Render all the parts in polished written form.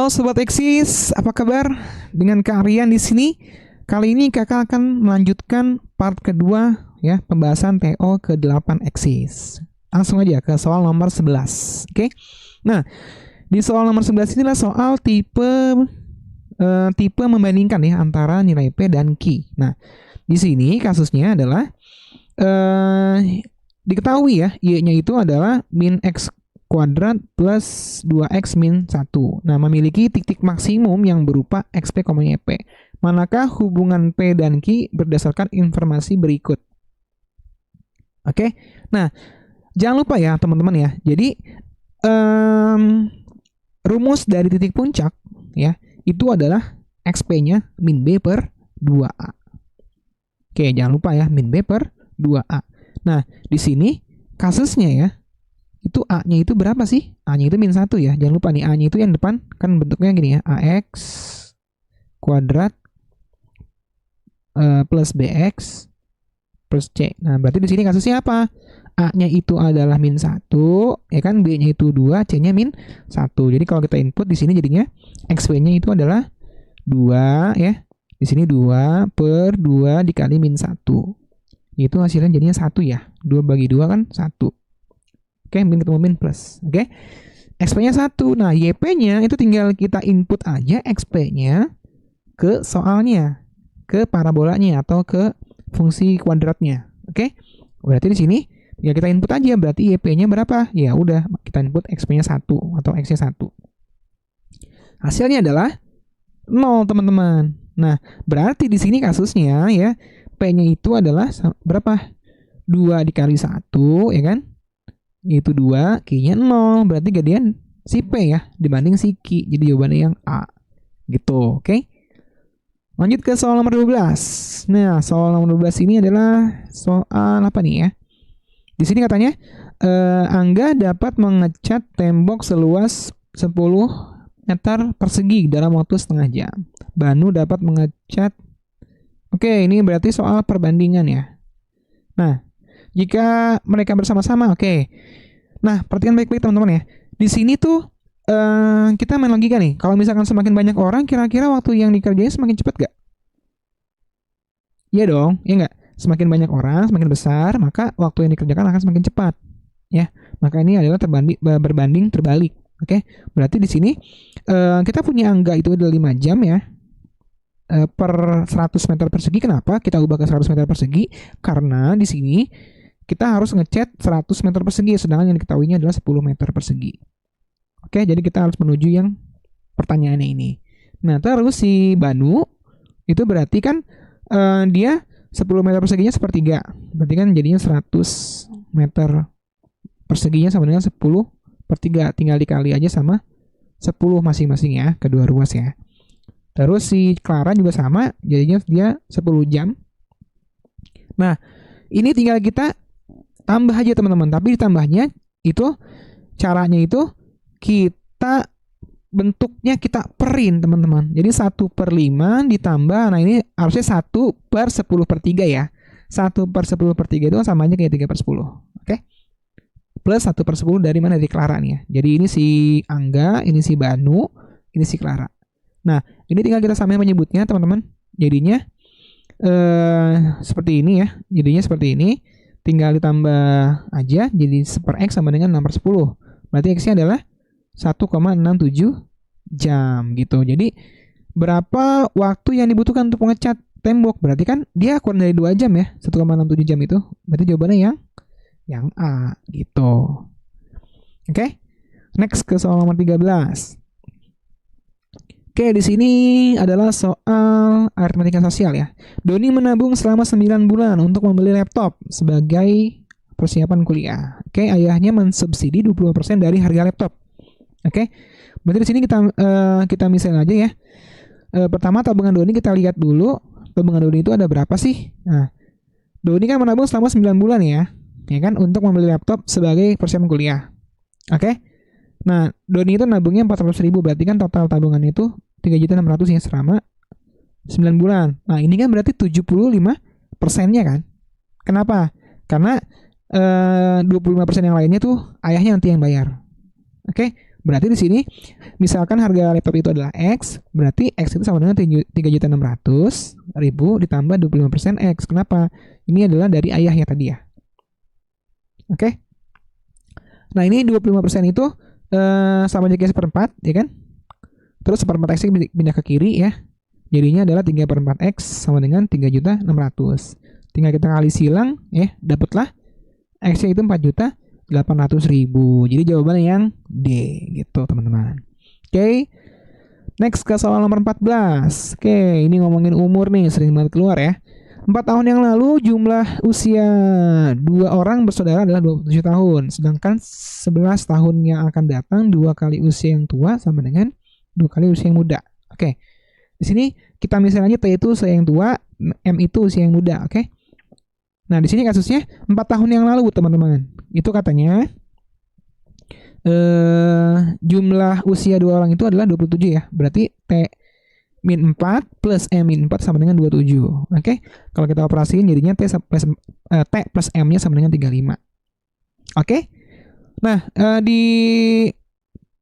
Halo Sobat Eksis, apa kabar? Dengan Kak Rian di sini. Kali ini Kakak akan melanjutkan part kedua ya, pembahasan TO ke-8 Eksis. Langsung aja ke soal nomor 11. Oke. Nah, di soal nomor 11 inilah soal tipe membandingkan ya antara nilai P dan Q. Nah, di sini kasusnya adalah diketahui ya, Y-nya itu adalah min X kuadrat plus 2x min 1. Nah, memiliki titik maksimum yang berupa XP, YP. Manakah hubungan P dan Q berdasarkan informasi berikut? Oke. Nah, jangan lupa ya teman-teman ya. Jadi rumus dari titik puncak ya, itu adalah XP-nya min B per 2A. Oke, jangan lupa ya, min B per 2A. Nah, di sini kasusnya ya, itu A-nya itu berapa sih? A-nya itu min 1 ya. Jangan lupa nih, A-nya itu yang depan kan bentuknya gini ya, AX kuadrat plus BX plus C. Nah, berarti di sini kasusnya apa? A-nya itu adalah min 1, ya kan? B-nya itu 2, C-nya min 1. Jadi kalau kita input di sini jadinya XP-nya itu adalah 2 ya. Di sini 2 per 2 dikali min 1. Itu hasilnya jadinya 1 ya. 2 bagi 2 kan 1. Oke, min ketemu min plus. Oke. XP-nya 1. Nah, YP-nya itu tinggal kita input aja XP-nya ke soalnya, ke parabolanya atau ke fungsi kuadratnya. Oke. Berarti di sini ya kita input aja, berarti YP-nya berapa? Ya udah, kita input XP-nya 1 atau X-nya 1. Hasilnya adalah 0, teman-teman. Nah, berarti di sini kasusnya ya, P-nya itu adalah berapa? 2 dikali 1, ya kan? Itu 2, Q-nya 0, berarti gedean si P ya dibanding si Q. Jadi jawabannya yang A. Gitu, oke? Lanjut ke soal nomor 12. Nah, soal nomor 12 ini adalah soal apa nih ya? Di sini katanya Angga dapat mengecat tembok seluas 10 meter persegi dalam waktu setengah jam. Banu dapat mengecat. Oke, ini berarti soal perbandingan ya. Nah, jika mereka bersama-sama, oke. Nah, perhatikan baik-baik teman-teman ya. Di sini tuh kita main logika nih. Kalau misalkan semakin banyak orang, kira-kira waktu yang dikerjain semakin cepat gak? Iya dong, ya nggak? Semakin banyak orang, semakin besar, maka waktu yang dikerjakan akan semakin cepat. Ya, maka ini adalah berbanding terbalik. Oke, berarti di sini kita punya angka itu adalah 5 jam ya. Per 100 meter persegi. Kenapa kita ubah ke 100 meter persegi? Karena di sini kita harus ngecat 100 meter persegi, sedangkan yang diketahuinya adalah 10 meter persegi. Oke, jadi kita harus menuju yang pertanyaannya ini. Nah, terus si Banu itu berarti kan dia 10 meter perseginya sepertiga. Berarti kan jadinya 100 meter perseginya sama dengan 10 per 3. Tinggal dikali aja sama 10 masing-masing ya, kedua ruas ya. Terus si Clara juga sama, jadinya dia 10 jam. Nah, ini tinggal kita tambah aja teman-teman. Tapi ditambahnya itu caranya itu kita bentuknya kita perin teman-teman. Jadi 1 per 5 ditambah, nah ini harusnya 1 per 10 per 3 ya. 1 per 10 per 3 itu samanya kayak 3 per 10. Oke? Plus 1 per 10 dari mana? Dari Clara nih ya. Jadi ini si Angga, ini si Banu, ini si Clara. Nah, ini tinggal kita samain menyebutnya teman-teman. Jadinya seperti ini ya. Jadinya seperti ini. Tinggal ditambah aja. Jadi 1 per X sama dengan 6 per 10. Berarti X-nya adalah 1,67 jam gitu. Jadi berapa waktu yang dibutuhkan untuk mengecat tembok? Berarti kan dia kurang dari 2 jam ya. 1,67 jam itu. Berarti jawabannya yang A gitu. Oke. Next ke soal nomor 13. Oke, di sini adalah soal aritmatika sosial ya. Doni menabung selama 9 bulan untuk membeli laptop sebagai persiapan kuliah. Oke, ayahnya mensubsidi 20% dari harga laptop. Oke. Berarti di sini kita misalnya aja ya. Pertama tabungan Doni kita lihat dulu. Tabungan Doni itu ada berapa sih? Nah, Doni kan menabung selama 9 bulan ya. Ya kan, untuk membeli laptop sebagai persiapan kuliah. Oke. Nah, Doni itu nabungnya 400.000, berarti kan total tabungannya itu 3.600.000 ya selama 9 bulan. Nah, ini kan berarti 75%-nya kan. Kenapa? Karena 25% yang lainnya tuh ayahnya nanti yang bayar. Oke, Berarti di sini misalkan harga laptop itu adalah X, berarti X itu sama dengan 3.600.000 ditambah 25% X. Kenapa? Ini adalah dari ayahnya tadi ya. Oke. Nah, ini 25% itu sama aja kayak seperempat, ya kan? Terus seperempat X pindah ke kiri ya. Jadinya adalah 3/4X sama dengan 3.600.000. Tinggal kita kali silang ya, dapatlah X-nya itu 4.800.000. Jadi jawabannya yang D gitu, teman-teman. Oke. Next ke soal nomor 14. Oke, ini ngomongin umur nih, sering banget keluar ya. 4 tahun yang lalu jumlah usia 2 orang bersaudara adalah 27 tahun. Sedangkan 11 tahun yang akan datang 2 kali usia yang tua sama dengan 2 kali usia yang muda. Oke. Di sini kita misalnya T itu usia yang tua, M itu usia yang muda, oke? Nah, di sini kasusnya 4 tahun yang lalu, teman-teman. Itu katanya jumlah usia 2 orang itu adalah 27 ya. Berarti T min 4 plus M min 4 sama dengan 27. Oke? Kalau kita operasiin jadinya T plus M-nya sama dengan 35. Oke? Nah, di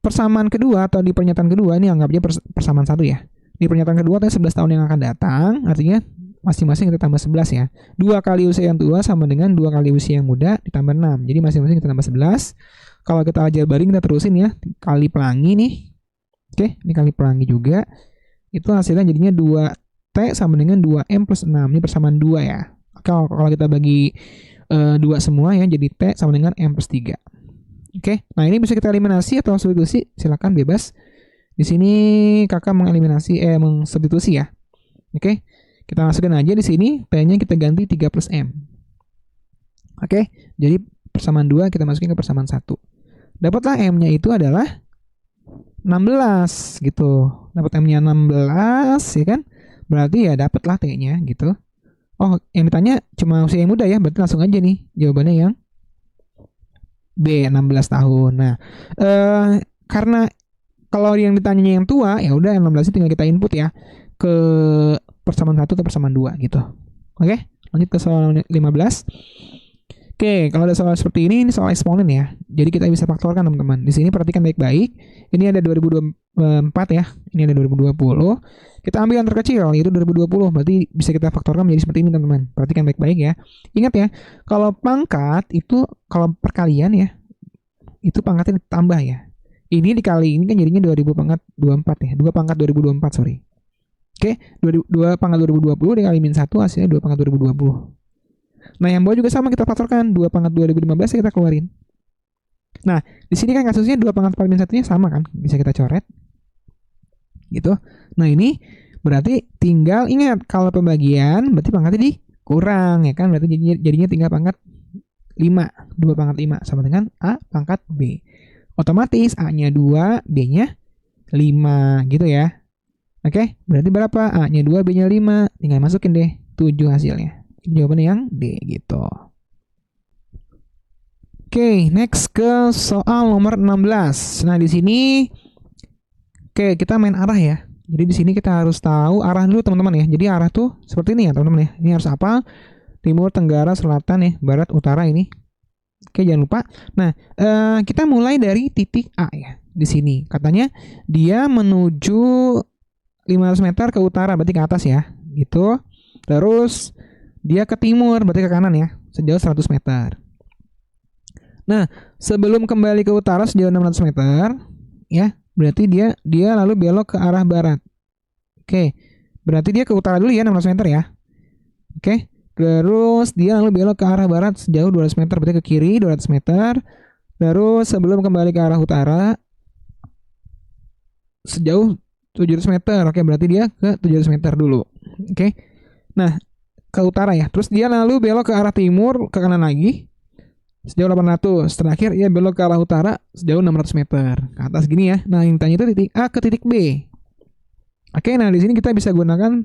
persamaan kedua atau di pernyataan kedua ini anggapnya persamaan 1 ya. Di pernyataan kedua 11 tahun yang akan datang, artinya masing-masing kita tambah 11 ya. 2 kali usia yang tua sama dengan 2 kali usia yang muda ditambah 6. Jadi masing-masing kita tambah 11. Kalau kita jabarin kita terusin ya, kali pelangi nih. Oke, ini kali pelangi juga. Itu hasilnya jadinya 2T sama dengan 2M plus 6. Ini persamaan 2 ya. Kalau kita bagi 2 semua ya, jadi T sama dengan M plus 3. Oke, nah ini bisa kita eliminasi atau substitusi, silakan bebas. Di sini kakak mengsubstitusi ya. Oke, kita masukkan aja di sini, T-nya kita ganti 3 plus M. Oke, jadi persamaan 2 kita masukin ke persamaan 1. Dapatlah M-nya itu adalah 16 gitu. Dapat M-nya 16 ya kan? Berarti ya dapatlah T-nya gitu. Oh, yang ditanya cuma usia yang muda ya, berarti langsung aja nih jawabannya yang B, 16 tahun. Nah, karena kalau yang ditanyanya yang tua, ya udah 16 tinggal kita input ya ke persamaan 1 atau persamaan 2 gitu. Oke, lanjut ke soal 15. Oke, kalau ada soal seperti ini soal eksponen ya. Jadi kita bisa faktorkan teman-teman. Di sini perhatikan baik-baik. Ini ada 2024 ya. Ini ada 2020. Kita ambil yang terkecil yaitu 2020. Berarti bisa kita faktorkan menjadi seperti ini teman-teman. Perhatikan baik-baik ya. Ingat ya, kalau pangkat itu kalau perkalian ya, itu pangkatnya ditambah ya. Ini dikali ini kan jadinya 2000 pangkat 24 ya. 2 pangkat 2024, sorry. Oke, 2 pangkat 2020 dikali min 1 hasilnya 2 pangkat 2020. Nah, yang bawah juga sama kita faktorkan. 2 pangkat 2015 kita keluarin. Nah, di sini kan kasusnya 2 pangkat 4 min 1-nya sama kan? Bisa kita coret. Gitu. Nah, ini berarti tinggal ingat kalau pembagian berarti pangkatnya dikurang ya kan? Berarti jadinya tinggal pangkat 5. 2 pangkat 5 sama dengan A pangkat B. Otomatis A-nya 2, B-nya 5 gitu ya. Oke, berarti berapa? A-nya 2, B-nya 5. Tinggal masukin deh 7 hasilnya. Jawabannya yang D gitu. Oke, next ke soal nomor 16. Nah, di sini kita main arah ya. Jadi di sini kita harus tahu arah dulu teman-teman ya. Jadi arah tuh seperti ini ya teman-teman ya. Ini harus apa? Timur, tenggara, selatan ya, barat, utara ini. Oke, jangan lupa. Nah, kita mulai dari titik A ya. Di sini katanya dia menuju 500 meter ke utara, berarti ke atas ya. Gitu. Terus dia ke timur, berarti ke kanan ya, sejauh 100 meter. Nah, sebelum kembali ke utara sejauh 600 meter, ya, berarti dia lalu belok ke arah barat. Oke, berarti dia ke utara dulu ya, 600 meter ya. Oke, terus dia lalu belok ke arah barat sejauh 200 meter, berarti ke kiri 200 meter. Terus sebelum kembali ke arah utara, sejauh 700 meter. Oke, berarti dia ke 700 meter dulu. Oke, nah, ke utara ya. Terus dia lalu belok ke arah timur, ke kanan lagi sejauh 800. Terakhir ia belok ke arah utara sejauh 600 meter. Ke atas gini ya. Nah, intinya itu titik A ke titik B. Oke, nah di sini kita bisa gunakan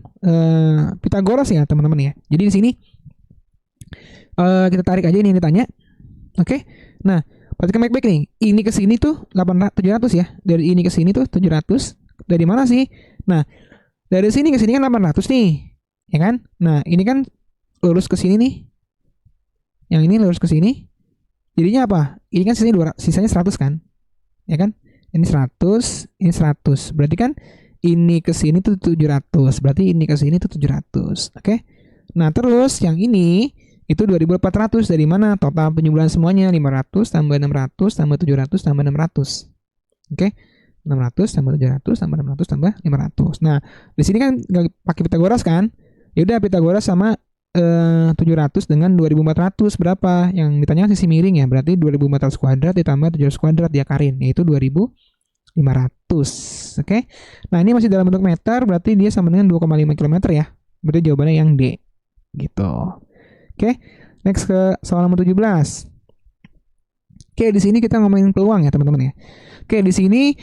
Pitagoras ya, teman-teman ya. Jadi di sini kita tarik aja ini yang ditanya. Oke. Nah, perhatikan baik-baik nih. Ini ke sini tuh 700 ya. Dari ini ke sini tuh 700. Dari mana sih? Nah, dari sini ke sini kan 800 nih. Ya kan? Nah, ini kan lurus ke sini nih. Yang ini lurus ke sini. Jadinya apa? Ini kan sisanya 100 kan? Ya kan? ini 100, ini 100. Berarti kan ini ke sini tuh 700. Berarti ini ke sini tuh 700. Oke. Nah, terus yang ini itu 2400 dari mana? Total penjumlahan semuanya 500 tambah 600 tambah 700 tambah 600. Oke. 600 tambah 700 tambah 600 tambah 500. Nah, di sini kan nggak pakai Pitagoras kan? Ya udah, Pitagoras sama 700 dengan 2400 berapa? Yang ditanya sisi miring ya, berarti 2400 kuadrat ditambah 700 kuadrat diakarin, yaitu 2500. Oke. Nah, ini masih dalam bentuk meter, berarti dia sama dengan 2,5 km ya. Berarti jawabannya yang D. Gitu. Oke. Next ke soal nomor 17. Oke, di sini kita ngomongin peluang ya, teman-teman ya. Oke, di sini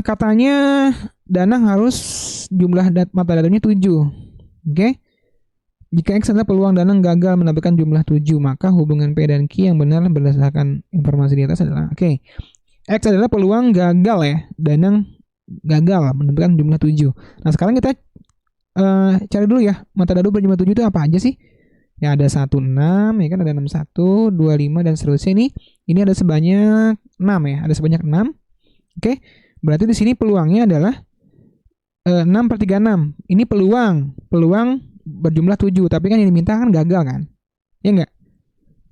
katanya Danang harus jumlah mata datarnya 7. Oke. Jika X adalah peluang Danang gagal mendapatkan jumlah 7, maka hubungan P dan Q yang benar berdasarkan informasi di atas adalah X adalah peluang gagal ya. Danang gagal mendapatkan jumlah 7. Nah, sekarang kita cari dulu ya, mata dadu berjumlah 7 itu apa aja sih? Ya, ada 16, ya kan, ada 61, 25 dan seterusnya nih. Ini ada sebanyak 6 ya, ada sebanyak 6. Oke. Berarti di sini peluangnya adalah 6/36. Ini peluang berjumlah 7, tapi kan yang diminta kan gagal kan, ya enggak?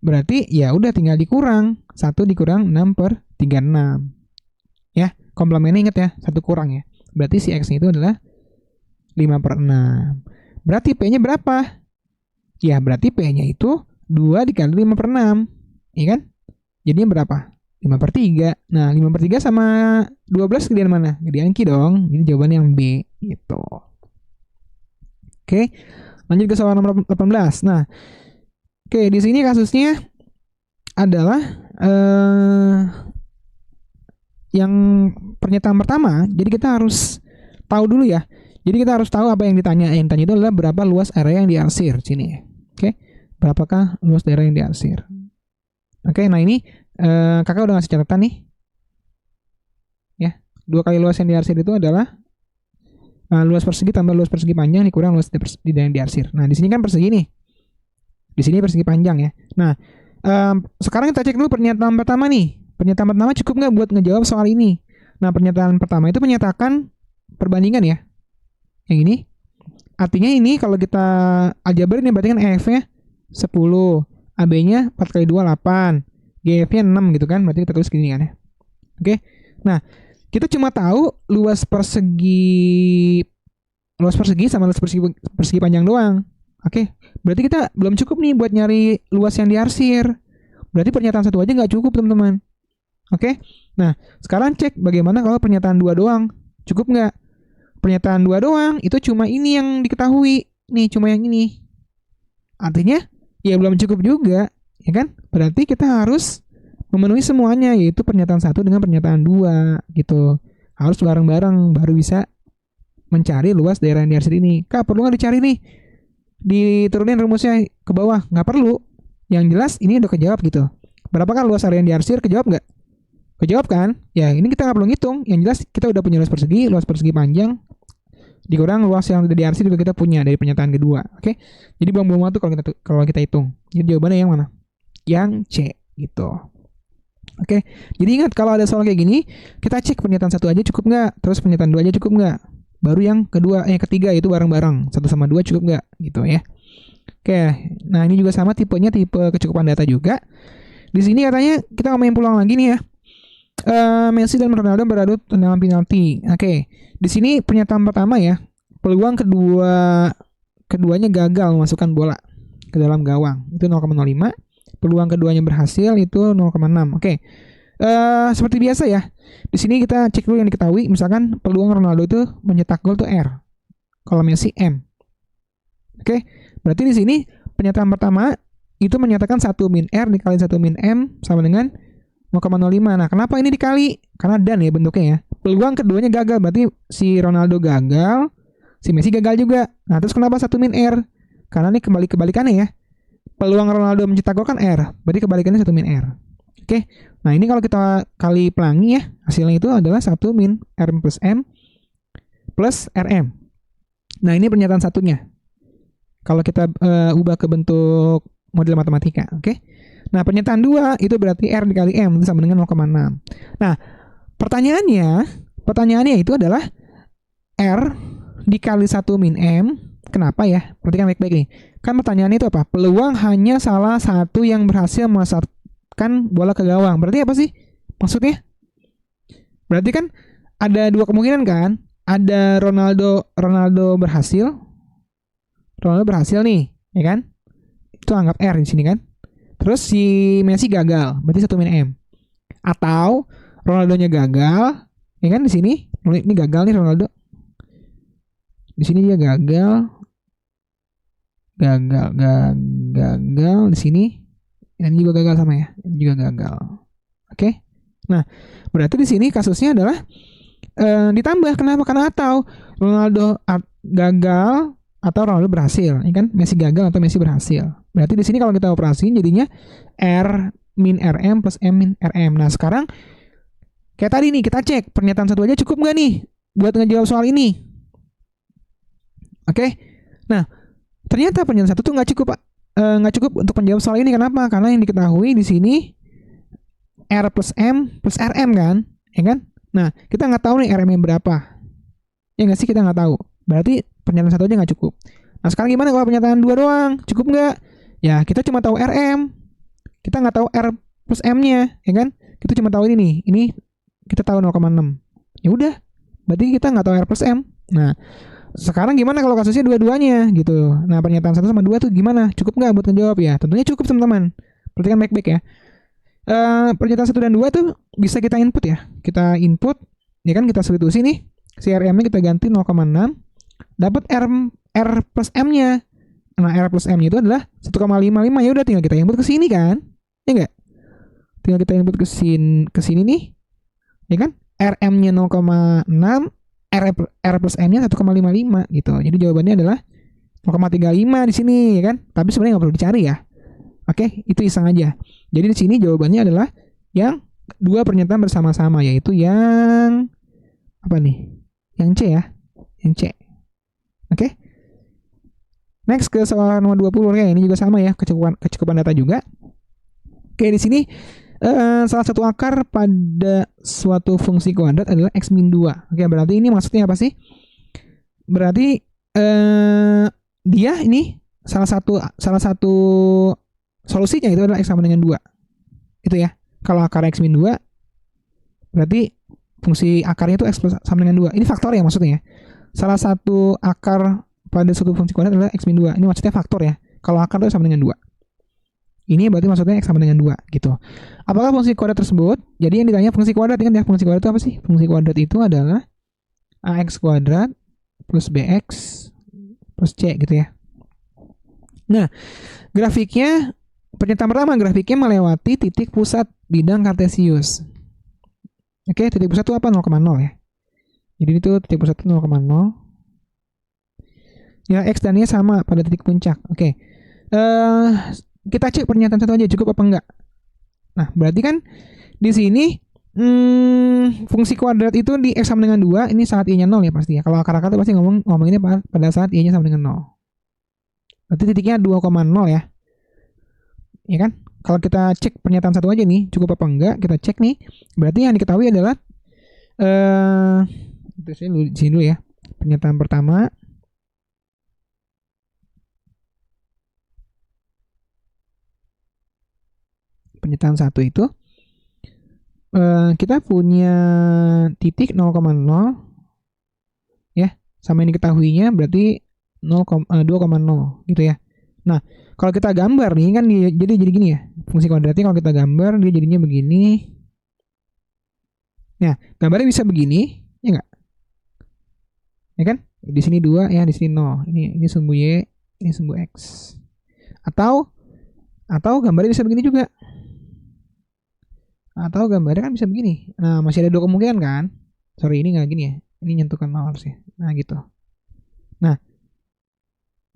Berarti ya udah tinggal dikurang, 1 dikurang 6/36 ya, komplemennya ingat ya, 1 kurang ya, berarti si X itu adalah 5/6. Berarti P nya berapa? Ya berarti P nya itu 2 dikali 5/6, ya kan? Jadinya berapa? 5/3. Nah, 5/3 sama 12 gedean mana? Gedean Q dong. Jadi jawabannya yang B gitu. Oke. Lanjut ke soal nomor 18. Nah, di sini kasusnya adalah yang pernyataan pertama. Jadi kita harus tahu dulu ya. Jadi kita harus tahu apa yang ditanya. Yang ditanya itu adalah berapa luas area yang diarsir sini. Oke. Berapakah luas daerah yang diarsir? Oke, nah ini kakak udah ngasih catatan nih. Ya, 2 kali luas yang diarsir itu adalah luas persegi tambah luas persegi panjang dikurang luas yang diarsir. Nah, di sini kan persegi nih. Di sini persegi panjang ya. Nah, sekarang kita cek dulu pernyataan pertama nih. Pernyataan pertama cukup nggak buat ngejawab soal ini? Nah, pernyataan pertama itu menyatakan perbandingan ya. Yang ini. Artinya ini kalau kita aljabar ini berarti kan EF-nya 10, AB-nya 4 kali 2, 8. GF-nya 6 gitu kan. Berarti kita tulis gini kan ya. Oke. Nah, kita cuma tahu luas persegi sama luas persegi panjang doang. Oke. Berarti kita belum cukup nih buat nyari luas yang diarsir. Berarti pernyataan 1 aja nggak cukup, teman-teman. Oke. Nah, sekarang cek bagaimana kalau pernyataan 2 doang. Cukup nggak? Pernyataan 2 doang itu cuma ini yang diketahui. Nih, cuma yang ini. Artinya ya belum cukup juga, ya kan? Berarti kita harus memenuhi semuanya, yaitu pernyataan 1 dengan pernyataan 2 gitu. Harus bareng-bareng baru bisa mencari luas daerah yang diarsir ini. Kak, perlu nggak dicari nih? Diturunin rumusnya ke bawah? Nggak perlu. Yang jelas ini udah kejawab gitu. Berapakah luas area yang diarsir? Kejawab nggak? Kejawab kan? Ya, ini kita nggak perlu ngitung. Yang jelas kita udah punya luas persegi panjang, dikurang luas yang udah diarsir juga kita punya dari pernyataan kedua. Oke? Jadi buang-buang waktu kalau kita hitung. Jadi jawabannya yang mana? Yang C gitu. Oke, jadi ingat kalau ada soal kayak gini, kita cek pernyataan 1 aja cukup nggak, terus pernyataan 2 aja cukup nggak, baru yang ketiga itu bareng-bareng, 1 sama 2 cukup nggak, gitu ya. Oke, nah ini juga sama tipenya, tipe kecukupan data juga. Di sini katanya kita ngomongin peluang lagi nih ya. Messi dan Ronaldo beradu tendangan penalti. Oke, di sini pernyataan pertama ya, peluang keduanya gagal memasukkan bola ke dalam gawang itu 0,05. Peluang keduanya berhasil itu 0,6. Oke. Seperti biasa ya. Di sini kita cek dulu yang diketahui. Misalkan peluang Ronaldo itu mencetak gol itu R. Kalau Messi M. Oke. Berarti di sini pernyataan pertama itu menyatakan 1 min R dikali 1 min M sama dengan 0,05. Nah, kenapa ini dikali? Karena dan ya bentuknya ya. Peluang keduanya gagal. Berarti si Ronaldo gagal, si Messi gagal juga. Nah, terus kenapa 1 min R? Karena ini kebalikannya ya. Peluang Ronaldo mencetak gol kan R, berarti kebalikannya 1 min R. Oke, nah ini kalau kita kali pelangi ya, hasilnya itu adalah 1 min R plus M plus RM. Nah ini pernyataan satunya. Kalau kita ubah ke bentuk model matematika, oke. Nah pernyataan 2 itu berarti R dikali M itu sama dengan 0,6. Nah Pertanyaannya itu adalah R dikali 1 min M. Kenapa ya? Perhatikan baik-baik nih. Kan pertanyaannya itu apa? Peluang hanya salah satu yang berhasil memasukkan bola ke gawang. Berarti apa sih maksudnya? Berarti kan ada dua kemungkinan kan? Ada Ronaldo berhasil. Ronaldo berhasil nih, ya kan? Itu anggap R di sini kan. Terus si Messi gagal, berarti 1 min M. Atau Ronaldonya gagal, ya kan di sini. Ini gagal nih Ronaldo. Di sini dia gagal di sini. Dan juga gagal sama ya. Ini juga gagal. Oke. Nah, berarti di sini kasusnya adalah ditambah. Kenapa? Karena atau Ronaldo gagal atau Ronaldo berhasil, ya kan? Messi gagal atau Messi berhasil. Berarti di sini kalau kita operasiin jadinya R min RM plus M min RM. Nah, sekarang kayak tadi nih kita cek pernyataan satu aja cukup nggak nih buat ngejawab soal ini? Oke. Nah, ternyata pernyataan satu tuh nggak cukup, Pak. Nggak cukup untuk menjawab soal ini. Kenapa? Karena yang diketahui di sini R plus M plus RM kan, ya kan? Nah, kita nggak tahu nih RM-nya berapa. Ya nggak sih, kita nggak tahu. Berarti pernyataan satu aja nggak cukup. Nah, sekarang gimana kalau pernyataan dua doang? Cukup nggak? Ya, kita cuma tahu RM. Kita nggak tahu R plus M-nya, ya kan? Kita cuma tahu ini nih. Ini kita tahu 0,6. Ya udah, berarti kita nggak tahu R plus M. Nah, sekarang gimana kalau kasusnya dua-duanya gitu? Nah, pernyataan 1 sama 2 tuh gimana? Cukup nggak buat ngejawab ya? Tentunya cukup teman-teman. Perhatikan baik-baik ya. Pernyataan 1 dan 2 tuh bisa kita input ya. Kita input, ya kan, kita substitusi nih. Si RM-nya kita ganti 0,6. Dapat R plus M-nya. Nah, R plus M-nya itu adalah 1,55. Ya udah tinggal kita input ke sini kan? Ya enggak? Tinggal kita input ke sini nih. Ya kan? RM-nya 0,6, R plus M-nya 1,55 gitu. Jadi jawabannya adalah 0,35 di sini, ya kan? Tapi sebenarnya nggak perlu dicari ya. Oke, itu iseng aja. Jadi di sini jawabannya adalah yang dua pernyataan bersama-sama, yaitu yang apa nih? Yang C ya. Yang C. Oke. Next ke soal nomor 20 ya. Ini juga sama ya, kecukupan data juga. Oke, di sini salah satu akar pada suatu fungsi kuadrat adalah X min 2. Oke, berarti ini maksudnya apa sih? Berarti dia ini salah satu solusinya itu adalah X sama dengan 2. Itu ya. Kalau akar X min 2 berarti fungsi akarnya itu X sama dengan 2. Ini faktor ya maksudnya ya. Salah satu akar pada suatu fungsi kuadrat adalah X min 2. Ini maksudnya faktor ya. Kalau akar itu sama dengan 2. Ini berarti maksudnya X sama dengan 2 gitu. Apakah fungsi kuadrat tersebut? Jadi yang ditanya fungsi kuadrat kan ya. Fungsi kuadrat itu apa sih? Fungsi kuadrat itu adalah AX kuadrat plus BX plus C gitu ya. Nah, grafiknya pernyataan pertama, grafiknya melewati titik pusat bidang kartesius. Oke, titik pusat itu apa? 0,0 ya. Jadi itu titik pusat itu 0,0. Ya, X dan Y sama pada titik puncak. Oke. Kita cek pernyataan satu aja cukup apa enggak. Nah, berarti kan di sini fungsi kuadrat itu di X sama dengan 2, ini saat Y-nya 0 ya pasti ya. Kalau akar-akar itu pasti ngomonginnya pada saat Y-nya sama dengan 0. Berarti titiknya 2,0 ya. Ya kan? Kalau kita cek pernyataan satu aja nih, cukup apa enggak, kita cek nih. Berarti yang diketahui adalah itu saya di sini dulu ya. Pernyataan pertama. Pernyataan 1 itu kita punya titik 0,0 ya, sama yang diketahuinya berarti 2,0 gitu ya. Nah, kalau kita gambar nih kan jadi gini ya. Fungsi kuadratnya kalau kita gambar dia jadinya begini. Nah, gambarnya bisa begini, ya enggak? Ya kan? Di sini 2 ya, di sini 0. Ini sumbu Y, ini sumbu X. Atau gambarnya bisa begini juga. Atau gambarnya kan bisa begini. Nah, masih ada dua kemungkinan kan? Sorry, ini nggak gini ya. Ini nyentuhkan 0 harusnya. Nah, gitu. Nah,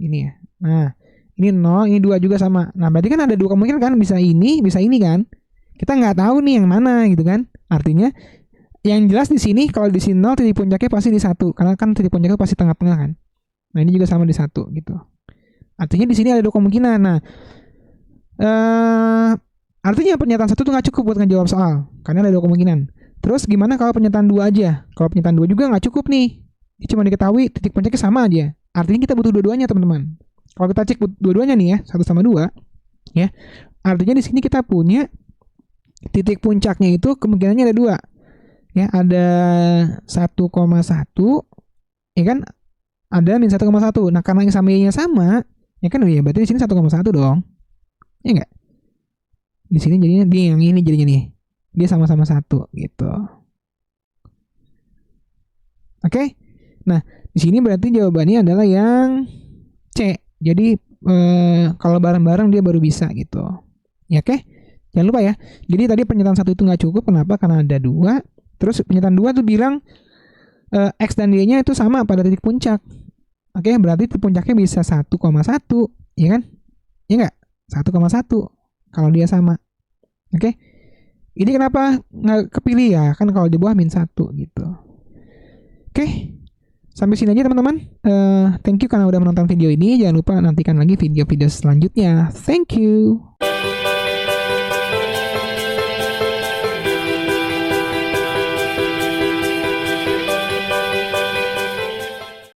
ini ya. Nah, ini 0, ini 2 juga sama. Nah, berarti kan ada dua kemungkinan kan? Bisa ini kan? Kita nggak tahu nih yang mana gitu kan? Artinya, yang jelas di sini, kalau di sini 0, titik puncaknya pasti di 1. Karena kan titik puncaknya pasti tengah-tengah kan? Nah, ini juga sama di 1 gitu. Artinya di sini ada dua kemungkinan. Nah, artinya pernyataan 1 tuh nggak cukup buat ngejawab soal. Karena ada dua kemungkinan. Terus gimana kalau pernyataan 2 aja? Kalau pernyataan 2 juga nggak cukup nih. Ini cuma diketahui titik puncaknya sama aja. Artinya kita butuh dua-duanya, teman-teman. Kalau kita cek dua-duanya nih ya, 1 sama 2, ya. Artinya di sini kita punya titik puncaknya itu kemungkinannya ada 2. Ya, ada 1,1, ya kan? Ada min 1,1. Nah, karena yang sama-nya sama, ya kan, ya berarti di sini 1,1 dong. Ya enggak? Di sini jadinya dia yang ini jadinya nih. Dia sama-sama 1 gitu. Oke. Nah, di sini berarti jawabannya adalah yang C. Jadi kalau bareng-bareng dia baru bisa gitu. Ya oke. Jangan lupa ya. Jadi tadi pernyataan 1 itu nggak cukup. Kenapa? Karena ada 2. Terus pernyataan 2 tuh bilang X dan Y-nya itu sama pada titik puncak. Oke, berarti titik puncaknya bisa 1,1. Ya kan? Ya nggak? 1,1 kalau dia sama. Oke. Ini kenapa nggak kepilih ya? Kan kalau di bawah min 1 gitu. Oke. Sampai sini aja teman-teman. Thank you karena udah menonton video ini. Jangan lupa nantikan lagi video-video selanjutnya. Thank you.